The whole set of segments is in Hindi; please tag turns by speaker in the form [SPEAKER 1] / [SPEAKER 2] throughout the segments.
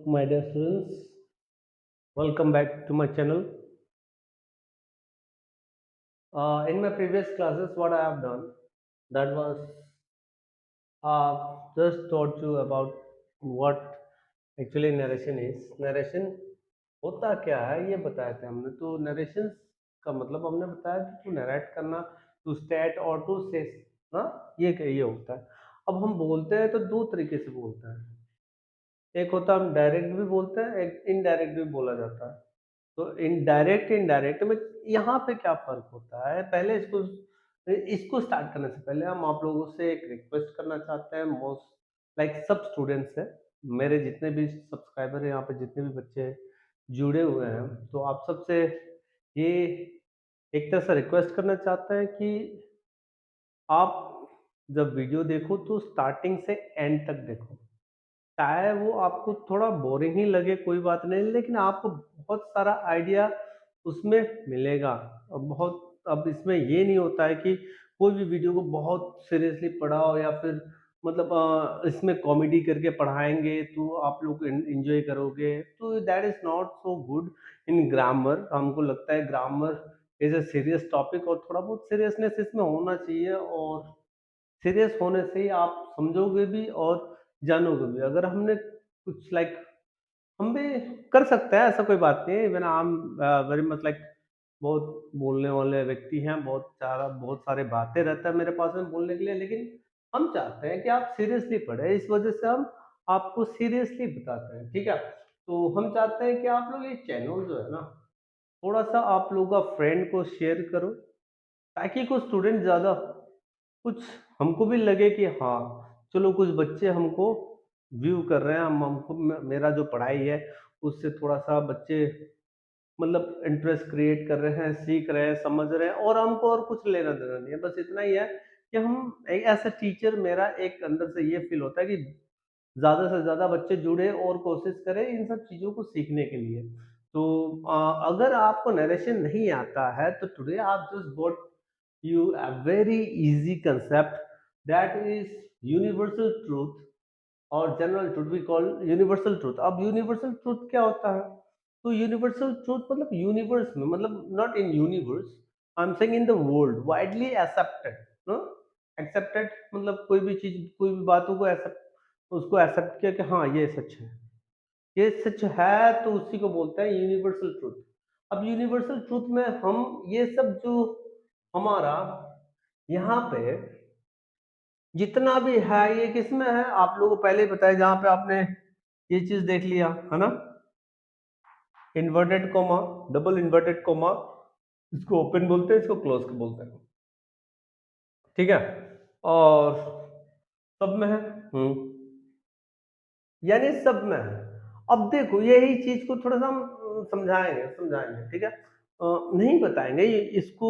[SPEAKER 1] my dear students. Welcome back to my channel. In my previous classes, what I have done, that was just taught you about what actually narration is. Narration होता क्या है ये बताया था हमने. तो नरेशन का मतलब हमने बताया कि टू नरेट करना, टू स्टेट और टू से ना, ये होता है. अब हम बोलते हैं तो दो तरीके से बोलते हैं. एक होता है हम डायरेक्ट भी बोलते हैं, एक इनडायरेक्ट भी बोला जाता है. तो इनडायरेक्ट इनडायरेक्ट में यहाँ पे क्या फर्क होता है, पहले इसको इसको स्टार्ट करने से पहले हम आप लोगों से एक रिक्वेस्ट करना चाहते हैं. मोस्ट लाइक सब स्टूडेंट्स हैं, मेरे जितने भी सब्सक्राइबर हैं यहाँ पे, जितने भी बच्चे जुड़े हुए हैं, तो आप सबसे ये एक तरह से रिक्वेस्ट करना चाहते हैं कि आप जब वीडियो देखो तो स्टार्टिंग से एंड तक देखो. चाहे वो आपको थोड़ा बोरिंग ही लगे, कोई बात नहीं, लेकिन आपको बहुत सारा आइडिया उसमें मिलेगा. अब इसमें ये नहीं होता है कि कोई भी वीडियो को बहुत सीरियसली पढ़ाओ या फिर मतलब इसमें कॉमेडी करके पढ़ाएंगे तो आप लोग एंजॉय करोगे. तो that is not so good in grammar. हमको लगता है grammar is a serious topic और थोड़ा बहुत सीरियसनेस इसमें होना चाहिए. और सीरियस होने से ही आप समझोगे भी और जानोगे भी. अगर हमने कुछ लाइक हम भी कर सकते हैं, ऐसा कोई बात नहीं है. Even I am very much like बहुत बोलने वाले व्यक्ति हैं, बहुत सारे बातें रहता है मेरे पास में बोलने के लिए, लेकिन हम चाहते हैं कि आप सीरियसली पढ़े. इस वजह से हम आपको सीरियसली बताते हैं, ठीक है. तो हम चाहते हैं कि आप लोग ये चैनल जो है ना, थोड़ा सा आप लोगों का फ्रेंड को शेयर करो, ताकि कुछ स्टूडेंट ज़्यादा कुछ हमको भी लगे कि हाँ, चलो कुछ बच्चे हमको व्यू कर रहे हैं, हम हमको मेरा जो पढ़ाई है उससे थोड़ा सा बच्चे मतलब इंटरेस्ट क्रिएट कर रहे हैं, सीख रहे हैं, समझ रहे हैं, और हमको और कुछ लेना देना नहीं है. बस इतना ही है कि हम एक ऐसा टीचर, मेरा एक अंदर से ये फील होता है कि ज़्यादा से ज़्यादा बच्चे जुड़े और कोशिश करें इन सब चीज़ों को सीखने के लिए. तो अगर आपको नरेशन नहीं आता है तो टुडे आप just got you a very easy concept, that is universal truth और जनरल ट्रूथ भी कॉल यूनिवर्सल ट्रूथ. अब यूनिवर्सल ट्रूथ क्या होता है? तो यूनिवर्सल ट्रूथ मतलब यूनिवर्स में, मतलब not in universe, I am saying in the world widely accepted. No, accepted मतलब कोई भी चीज, कोई भी बातों को एक्सेप्ट, उसको एक्सेप्ट किया कि हाँ ये सच है, ये सच है, तो उसी को बोलते हैं यूनिवर्सल ट्रूथ. अब यूनिवर्सल ट्रूथ में हम ये सब जो हमारा यहाँ पे जितना भी है, ये किसमें है आप लोगों को पहले ही बताया, जहाँ पे आपने ये चीज देख लिया है ना, inverted coma, double inverted coma, इसको ओपन बोलते हैं, इसको क्लोज बोलते हैं, ठीक है. और सब में है, यानी सब में है. अब देखो यही चीज को थोड़ा सा हम समझाएंगे समझाएंगे, ठीक है. नहीं बताएंगे इसको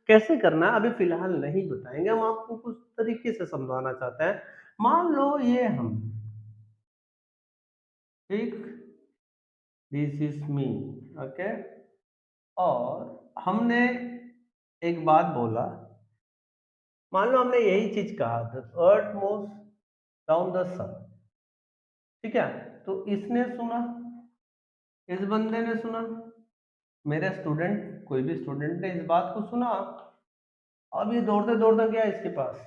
[SPEAKER 1] कैसे करना है, अभी फिलहाल नहीं बताएंगे. हम आपको कुछ तरीके से समझाना चाहते हैं. मान लो ये हम, ठीक, दिस इज मी, ओके. और हमने एक बात बोला, मान लो हमने यही चीज कहा, the earth moves down the sun, ठीक है. तो इसने सुना, इस बंदे ने सुना, मेरे स्टूडेंट, कोई भी स्टूडेंट ने इस बात को सुना. अब ये दौड़ते दौड़ते गया इसके पास,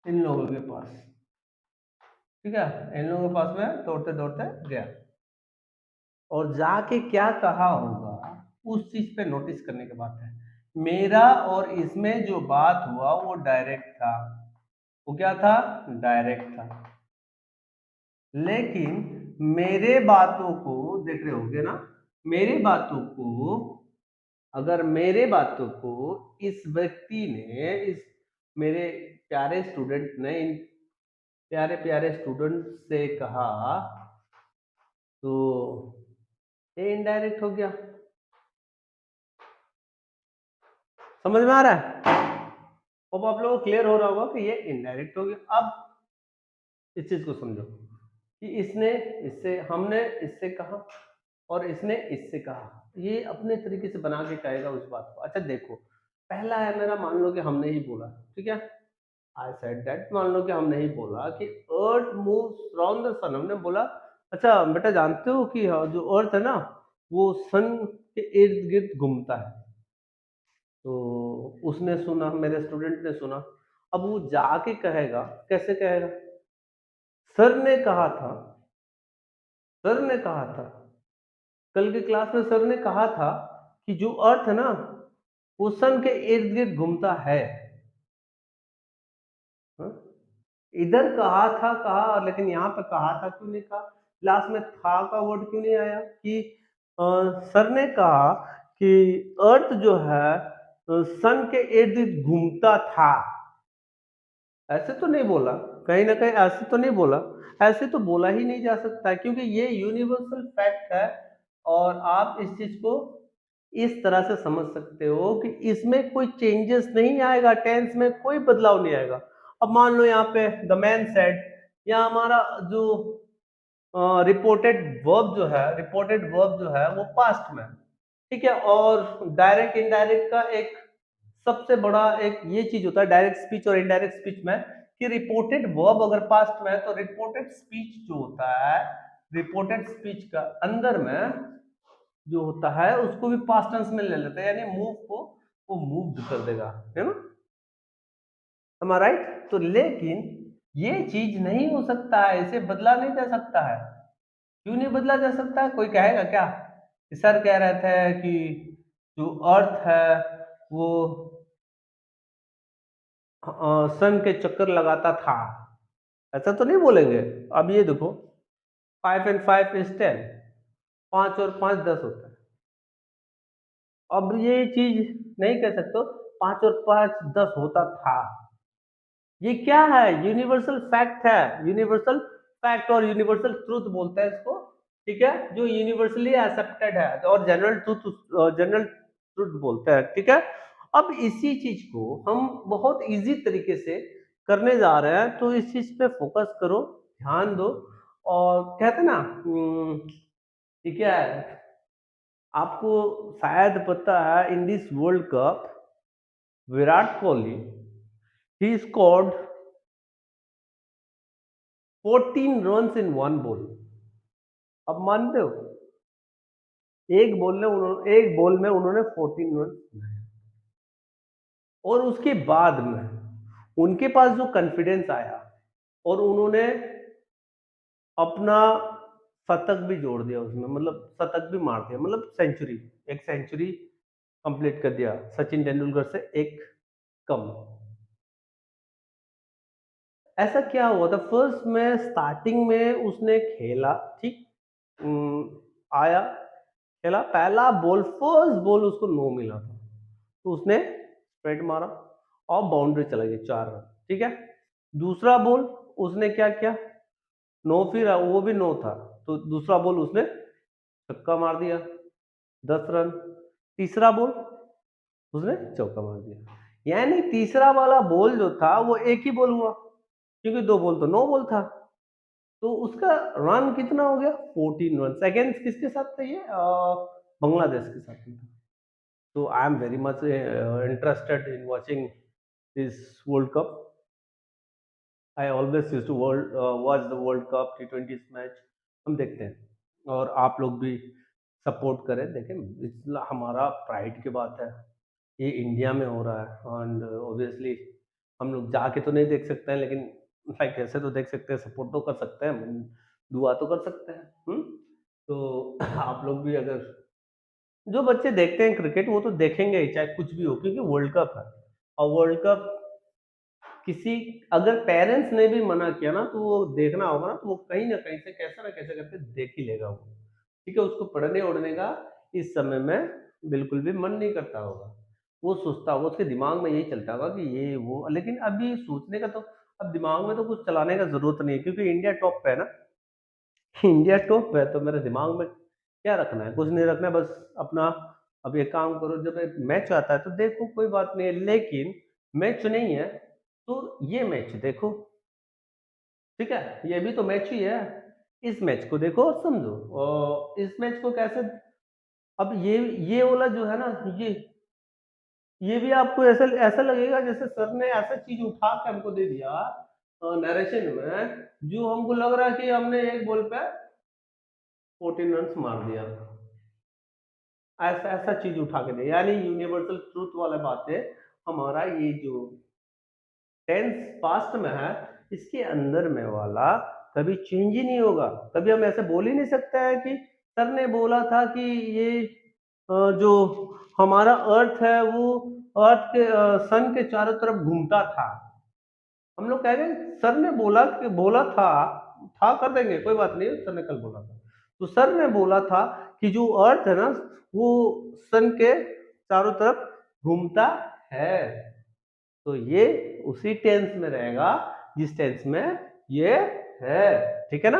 [SPEAKER 1] इन लोगों के पास, ठीक है. इन लोगों के पास में दौड़ते दौड़ते गया, और जाके क्या कहा होगा उस चीज पे नोटिस करने की बात है. मेरा और इसमें जो बात हुआ वो डायरेक्ट था, वो क्या था, डायरेक्ट था. लेकिन मेरे बातों को देख रहे होगे ना, मेरे बातों को, अगर मेरे बातों को इस व्यक्ति ने, इस मेरे प्यारे स्टूडेंट ने इन प्यारे प्यारे स्टूडेंट से कहा, तो ये इनडायरेक्ट हो गया. समझ में आ रहा है? अब आप लोगों को क्लियर हो रहा होगा कि ये इनडायरेक्ट हो गया. अब इस चीज को समझो कि इसने इससे, हमने इससे कहा और इसने इससे कहा, ये अपने तरीके से बना के कहेगा उस बात को. अच्छा देखो, पहला है मेरा, मान लो कि हमने ही बोला, ठीक है, आई सेड दैट, मान लो कि हमने ही बोला कि अर्थ मूव्स अराउंड द सन, हमने बोला अच्छा बेटा, जानते हो कि जो अर्थ है ना, वो सन के इर्द गिर्द घूमता है। तो उसने सुना, मेरे स्टूडेंट ने सुना। अब वो जाके कहेगा, कैसे कहेगा? सर ने कहा था, सर ने कहा था, कल की क्लास में सर ने कहा था कि जो अर्थ है ना, वो सन के इर्द गिर्द घूमता है। हाँ? इधर कहा था, कहा, लेकिन यहाँ पे कहा था क्यों नहीं कहा? क्लास में था का वर्ड क्यों नहीं आया कि सर ने कहा कि अर्थ जो है सन के इर्द गिर्द घूमता था। ऐसे तो नहीं बोला, कहीं ना कहीं ऐसे तो नहीं बोला। ऐसे तो बोला ही नहीं जा सकता, क्योंकि ये यूनिवर्सल फैक्ट है। और आप इस चीज को इस तरह से समझ सकते हो कि इसमें कोई चेंजेस नहीं आएगा, टेंस में कोई बदलाव नहीं आएगा। अब मान लो यहाँ पे द मैन सेड, या हमारा जो रिपोर्टेड वर्ब जो है, रिपोर्टेड वर्ब जो है वो पास्ट में है, ठीक है। और डायरेक्ट इनडायरेक्ट का एक सबसे बड़ा एक ये चीज होता है डायरेक्ट स्पीच और इनडायरेक्ट स्पीच में, कि रिपोर्टेड वर्ब अगर पास्ट में है तो रिपोर्टेड स्पीच जो होता है, रिपोर्टेड स्पीच का अंदर में जो होता है उसको भी पास्ट टेंस में ले लेते हैं, यानी मूव को वो मूव्ड कर देगा, है ना? am I right? तो लेकिन ये चीज नहीं हो सकता है, इसे बदला नहीं जा सकता है। क्यों नहीं बदला जा सकता है? कोई कहेगा क्या कि सर कह रहे थे कि जो अर्थ है वो सन के चक्कर लगाता था, ऐसा तो नहीं बोलेंगे। अब ये देखो, 5 and 5 is 10, 5 और 5 10 होता है। अब ये चीज नहीं कह सकते 5 और 5 10 होता था। ये क्या है? यूनिवर्सल फैक्ट है, यूनिवर्सल फैक्ट और यूनिवर्सल ट्रूथ बोलते हैं इसको, ठीक है, जो यूनिवर्सली एक्सेप्टेड है और जनरल ट्रूथ, जनरल ट्रूथ बोलते हैं, ठीक है। अब इसी चीज को हम बहुत इजी तरीके से करने जा रहे हैं, तो इस चीज पे फोकस करो, ध्यान दो। और कहते हैं ना, ठीक है, आपको शायद पता है, in this world cup Virat Kohli he scored 14 runs in one ball। अब मानते हो, एक बॉल में उन्होंने 14 रन बनाए। और उसके बाद में उनके पास जो कॉन्फिडेंस आया, और उन्होंने अपना शतक भी जोड़ दिया उसमें, मतलब शतक भी मार दिया, मतलब सेंचुरी, एक सेंचुरी कंप्लीट कर दिया सचिन तेंदुलकर से एक कम। ऐसा क्या हुआ था? फर्स्ट में स्टार्टिंग में उसने खेला, ठीक, आया, खेला, पहला बॉल, फर्स्ट बॉल उसको नो मिला था, तो उसने स्ट्रेट मारा और बाउंड्री चला गई, 4 रन, ठीक है। दूसरा बॉल उसने क्या किया? नो, फिर वो भी नो था, तो दूसरा बॉल उसने छक्का मार दिया, 10 रन। तीसरा बॉल उसने चौका मार दिया, यानी तीसरा वाला बॉल जो था वो एक ही बॉल हुआ, क्योंकि 2 बॉल तो नो बॉल था। तो उसका रन कितना हो गया? 14 रन। अगेंस्ट किसके साथ था ये? बांग्लादेश के साथ में था। तो I am very much interested in watching this world cup. I always used to watch the world cup, T20 match हम देखते हैं, और आप लोग भी सपोर्ट करें, देखें, हमारा प्राइड की बात है। ये इंडिया में हो रहा है, एंड ऑब्वियसली हम लोग जाके तो नहीं देख सकते हैं, लेकिन लाइक ऐसे तो देख सकते हैं, सपोर्ट तो कर सकते हैं, दुआ तो कर सकते हैं। तो आप लोग भी, अगर जो बच्चे देखते हैं क्रिकेट, वो तो देखेंगे ही, चाहे कुछ भी हो, क्योंकि वर्ल्ड कप है। और वर्ल्ड कप किसी, अगर पेरेंट्स ने भी मना किया ना, तो वो देखना होगा ना, तो वो कहीं ना कहीं से कैसे ना कैसे करके देख ही लेगा वो, ठीक है। उसको पढ़ने उड़ने का इस समय में बिल्कुल भी मन नहीं करता होगा। वो सोचता होगा, उसके दिमाग में यही चलता होगा कि ये वो, लेकिन अभी सोचने का तो, अब दिमाग में तो कुछ चलाने का जरूरत नहीं है, क्योंकि इंडिया टॉप पे है ना। इंडिया टॉप पे है, तो मेरे दिमाग में क्या रखना है? कुछ नहीं रखना है, बस अपना अब ये काम करो, जब एक मैच आता है तो देखो, कोई बात नहीं है, लेकिन मैच नहीं है तो ये मैच देखो, ठीक है, ये भी तो मैच ही है। इस मैच को देखो और समझो, और इस मैच को कैसे, अब ये वाला जो है ना, ये भी आपको ऐसा ऐसा लगेगा जैसे सर ने ऐसा चीज उठा के हमको दे दिया नरेशन में, जो हमको लग रहा है कि हमने एक बॉल पे 14 रन मार दिया, ऐसा ऐसा चीज उठा के दे, यानी यूनिवर्सल ट्रूथ वाला बात है। हमारा ये जो टेंस पास्ट में है, इसके अंदर में वाला कभी चेंज ही नहीं होगा। कभी हम ऐसे बोल ही नहीं सकते हैं कि सर ने बोला था कि ये जो हमारा अर्थ है वो अर्थ के सन के चारों तरफ घूमता था। हम लोग कह रहे हैं सर ने बोला कि बोला था कर देंगे, कोई बात नहीं, सर ने कल बोला था। तो सर ने बोला था कि जो अर्थ है ना वो सन के चारों तरफ घूमता है। तो ये उसी टेंस में रहेगा जिस टेंस में ये है, ठीक है ना।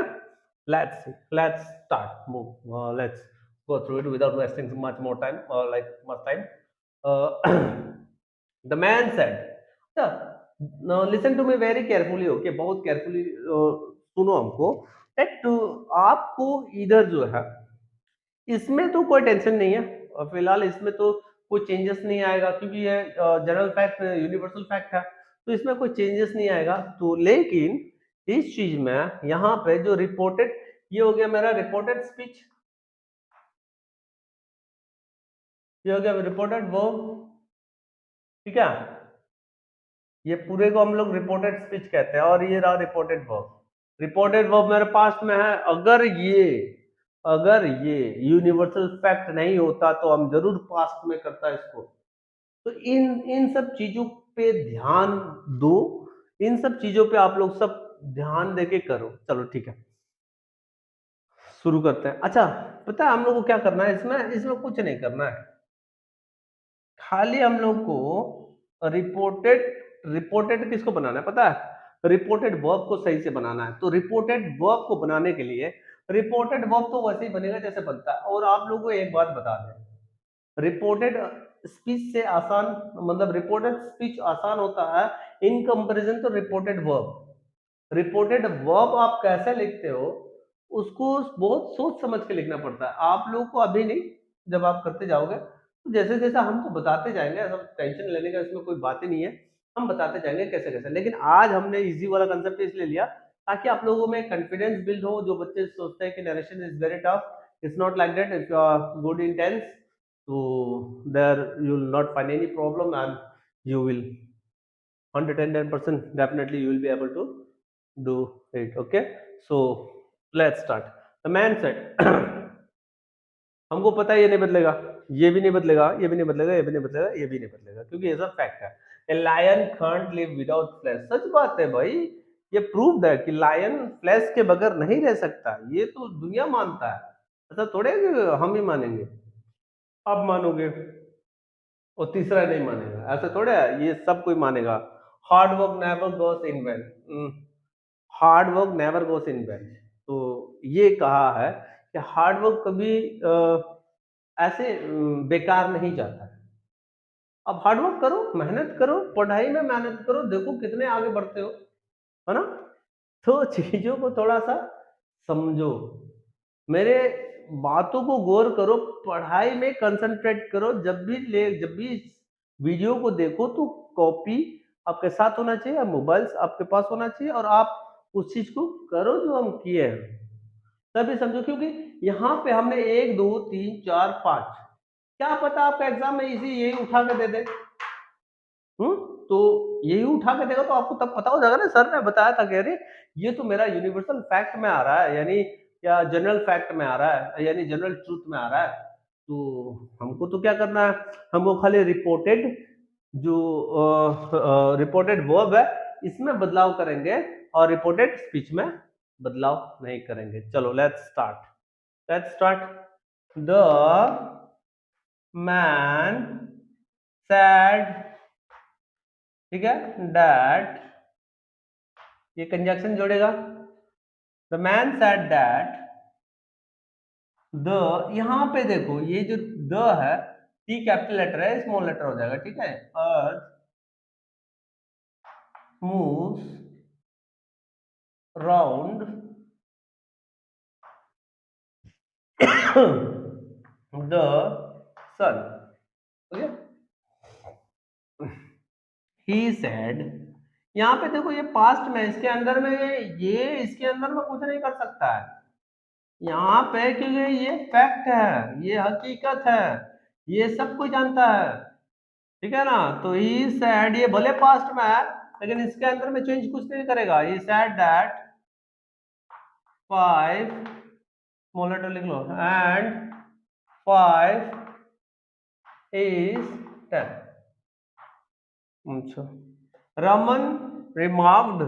[SPEAKER 1] Let's start move, let's go through it without wasting much more time or like much time. The man said, now listen to me very carefully, okay, बहुत carefully सुनो हमको। that आपको इधर जो है इसमें तो कोई टेंशन नहीं है, और फिलहाल इसमें तो कोई चेंजेस नहीं आएगा क्योंकि ये जनरल फैक्ट यूनिवर्सल फैक्ट है, तो इसमें कोई चेंजेस नहीं आएगा। तो लेकिन इस चीज में यहाँ पे जो रिपोर्टेड, ये हो गया मेरा रिपोर्टेड स्पीच, ये हो गया रिपोर्टेड वर्ब, ठीक है। ये पूरे को हम लोग रिपोर्टेड स्पीच कहते हैं, और ये रहा रिपोर्टेड वर्ब। रिपोर्टेड वर्ब मेरे पास्ट में है। अगर ये यूनिवर्सल फैक्ट नहीं होता तो हम जरूर पास्ट में करता इसको। तो इन इन सब चीजों पे ध्यान दो, इन सब चीजों पे आप लोग सब ध्यान देके करो। चलो ठीक है, शुरू करते हैं। अच्छा, पता है हम लोग को क्या करना है इसमें? इसमें कुछ नहीं करना है, खाली हम लोग को रिपोर्टेड रिपोर्टेड किसको बनाना है पता है? रिपोर्टेड वर्ब को सही से बनाना है। तो रिपोर्टेड वर्ब को बनाने के लिए रिपोर्टेड वर्ब तो वैसे ही बनेगा जैसे बनता है। और आप लोगों को एक बात बता दें, रिपोर्टेड स्पीच से आसान, मतलब रिपोर्टेड स्पीच आसान होता है इन कंपैरिजन तो रिपोर्टेड वर्ब। रिपोर्टेड वर्ब आप कैसे लिखते हो उसको बहुत सोच समझ के लिखना पड़ता है। आप लोगों को अभी नहीं, जब आप करते जाओगे तो जैसे जैसे हम तो बताते जाएंगे, ऐसा टेंशन लेने का इसमें कोई बात ही नहीं है, हम बताते जाएंगे कैसे कैसे। लेकिन आज हमने इजी वाला कंसेप्ट इसलिए लिया ताकि आप लोगों में कॉन्फिडेंस बिल्ड हो। जो बच्चे सोचते हैं कि narration is very tough, it's not like that. If you are good in tense, so there you will not find any problem, and you will 110% definitely you will be able to do it, okay? So let's start. The man said, हमको पता है ये नहीं बदलेगा, ये भी नहीं बदलेगा, ये भी नहीं बदलेगा, ये भी नहीं बदलेगा, ये भी नहीं बदलेगा, क्योंकि ये सब फैक्ट है। A lion can't live without flesh, सच बात है भाई। ये प्रूव्ड है कि लायन फ्लैश के बगैर नहीं रह सकता, ये तो दुनिया मानता है। ऐसा थोड़े है कि हम ही मानेंगे, आप मानोगे और तीसरा नहीं मानेगा, ऐसा थोड़े है, ये सब कोई मानेगा। हार्ड वर्क नेवर गोस इन वैन, हार्ड वर्क नेवर गोस इन वैन। तो ये कहा है कि हार्ड वर्क कभी ऐसे बेकार नहीं जाता है। अब हार्ड वर्क करो, मेहनत करो, पढ़ाई में मेहनत करो, देखो कितने आगे बढ़ते हो, है ना। तो चीजों को थोड़ा सा समझो, मेरे बातों को गौर करो, पढ़ाई में कंसंट्रेट करो। जब भी वीडियो को देखो तो कॉपी आपके साथ होना चाहिए, मोबाइल आपके पास होना चाहिए, और आप उस चीज को करो जो हम किए हैं, तभी समझो। क्योंकि यहाँ पे हमने 1 2 3 4 5, क्या पता आपका एग्जाम में इसी यही उठा के दे दे। हम्म, तो यही उठा के देगा तो आपको तब पता हो जाएगा ना, सर ने बताया था कि अरे ये तो मेरा यूनिवर्सल फैक्ट में आ रहा है, यानी या जनरल फैक्ट में आ रहा है, यानी जनरल ट्रूथ में आ रहा है। तो हमको तो क्या करना है, हमको खाली रिपोर्टेड जो रिपोर्टेड वर्ब है इसमें बदलाव करेंगे, और रिपोर्टेड स्पीच में बदलाव नहीं करेंगे। चलो let's start. The man said, ठीक है, दैट, ये कंजक्शन जोड़ेगा। The man said that the, यहां पे देखो ये जो द है, टी कैपिटल लेटर है, स्मॉल लेटर हो जाएगा, ठीक है। Earth moves round the sun, okay. He said, यहाँ पे देखो ये पास्ट में, इसके अंदर में ये इसके अंदर में कुछ नहीं कर सकता है, यहाँ पे, क्योंकि ये फैक्ट है, ये हकीकत है, ये सब कोई जानता है, ठीक है ना। तो ही सैड, ये भले पास्ट में है लेकिन इसके अंदर में चेंज कुछ नहीं करेगा। ही सैड दैट 5, स्मॉल लेटर लिख लो, एंड 5 इज 10। अच्छा, रमन रिमार्क्ड,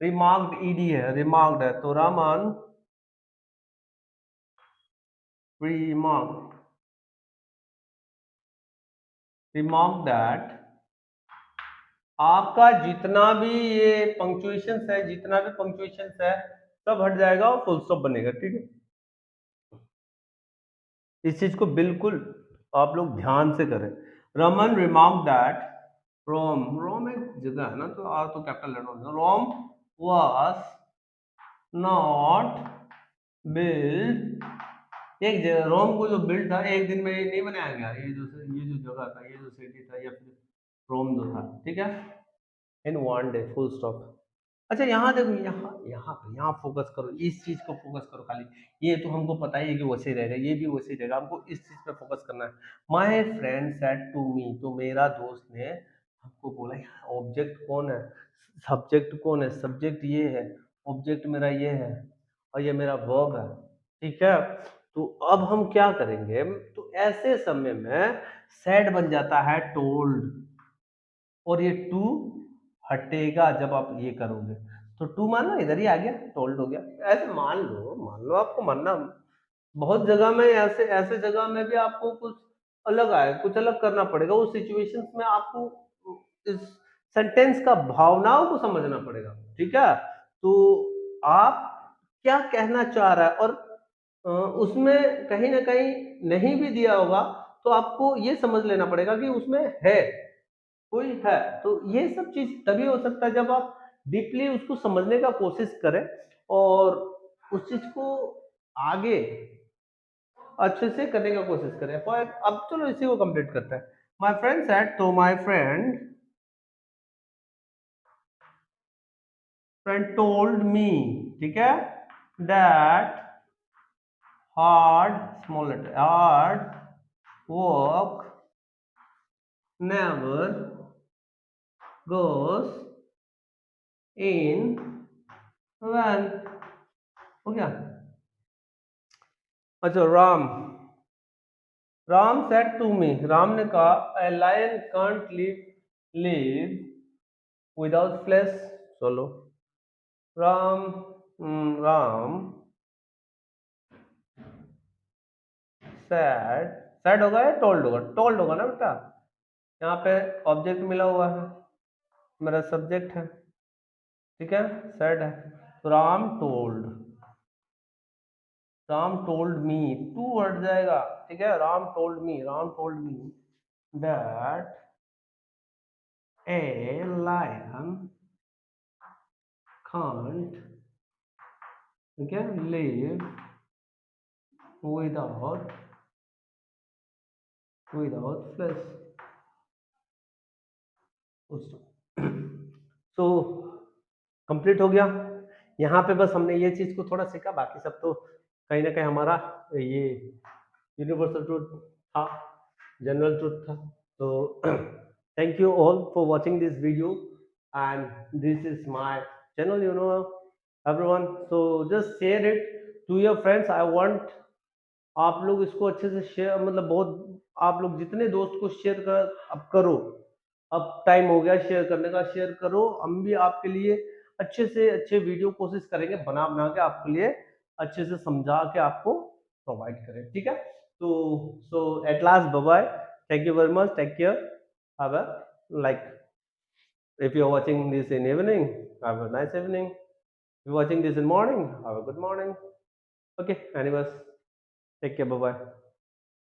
[SPEAKER 1] रिमार्क्ड ईडी है, रिमार्क्ड है, तो रमन रिमार्क, रिमार्क दैट आपका जितना भी ये पंक्चुएशन है, जितना भी पंक्चुएशन है सब हट जाएगा और फुल स्टॉप बनेगा, ठीक है। इस चीज को बिल्कुल आप लोग ध्यान से करें। रमन रिमार्क दैट रोम, रोम एक जगह है ना, तो आर तो कैपिटल लेटर होगा, रोम वाज नॉट बिल्ड, एक जगह रोम को जो बिल्ड था एक दिन में नहीं बनाया गया, ये जो जगह था, ये जो सिटी था, या फिर रोम जो था, ठीक है, in one day, full stop. अच्छा यहाँ देखो, यहाँ फोकस करो, इस चीज को फोकस करो खाली। ये तो हमको पता ही है कि वैसे ही रहेगा, ये भी वैसे ही रहेगा, हमको इस चीज पे फोकस करना है। My friend said to me, तो मेरा दोस्त ने हमको बोला, ऑब्जेक्ट कौन है, सब्जेक्ट कौन है, सब्जेक्ट ये है, ऑब्जेक्ट मेरा ये है, और ये मेरा वर्ब है, ठीक है। तो अब हम क्या करेंगे, तो ऐसे समय में सेड बन जाता है टोल्ड, और ये टू हटेगा जब आप ये करोगे, तो टू मान लो इधर ही आ गया, टोल्ड हो गया। ऐसे मान लो आपको मानना, बहुत जगह में ऐसे ऐसे जगह में भी आपको कुछ अलग आए, कुछ अलग करना पड़ेगा, उस सिचुएशंस में आपको इस सेंटेंस का भावनाओं को समझना पड़ेगा, ठीक है। तो आप क्या कहना चाह रहा है, और उसमें कहीं ना कहीं नहीं भी दिया होगा, तो आपको ये समझ लेना पड़ेगा कि उसमें है, कोई है। तो ये सब चीज तभी हो सकता है जब आप डीपली उसको समझने का कोशिश करें, और उस चीज को आगे अच्छे से करने का कोशिश करें। फॉर अब चलो इसी को कंप्लीट करते हैं। माय फ्रेंड सेड, तो माय फ्रेंड टोल्ड मी, ठीक है, that hard, small letter, hard work never goes in vain, हो गया। अच्छा, Ram said to me, Ram ने कहा, a lion can't live without flesh, चलो, राम राम सैड, सैड होगा या टोल्ड होगा, टोल्ड होगा ना बेटा, यहाँ पे ऑब्जेक्ट मिला हुआ है, मेरा सब्जेक्ट है, ठीक है, सैड है, तो राम टोल्ड मी, टू हट जाएगा, ठीक है, Ram told me that a lion can't, ठीक है, लिव विदाउट फ्लैश, तो कंप्लीट हो गया। यहाँ पे बस हमने ये चीज को थोड़ा सीखा, बाकी सब तो कहीं ना कहीं हमारा ये यूनिवर्सल ट्रूथ था, जनरल ट्रूथ था। तो thank you all for watching this video, and this is my channel, you know everyone, so just share it to your friends. I want आप लोग इसको अच्छे से शेयर, मतलब बहुत, आप लोग जितने दोस्त को शेयर कर, अब करो, अब टाइम हो गया शेयर करने का, शेयर करो। हम भी आपके लिए अच्छे से अच्छे वीडियो कोशिश करेंगे बना बना के आपके लिए अच्छे से समझा के आपको प्रोवाइड करें, ठीक है। तो so at last, bye bye, thank you very much, take care, have a like, if you're watching this in evening, have a nice evening. If you're watching this in morning, have a good morning. Okay, anyways, take care, bye bye.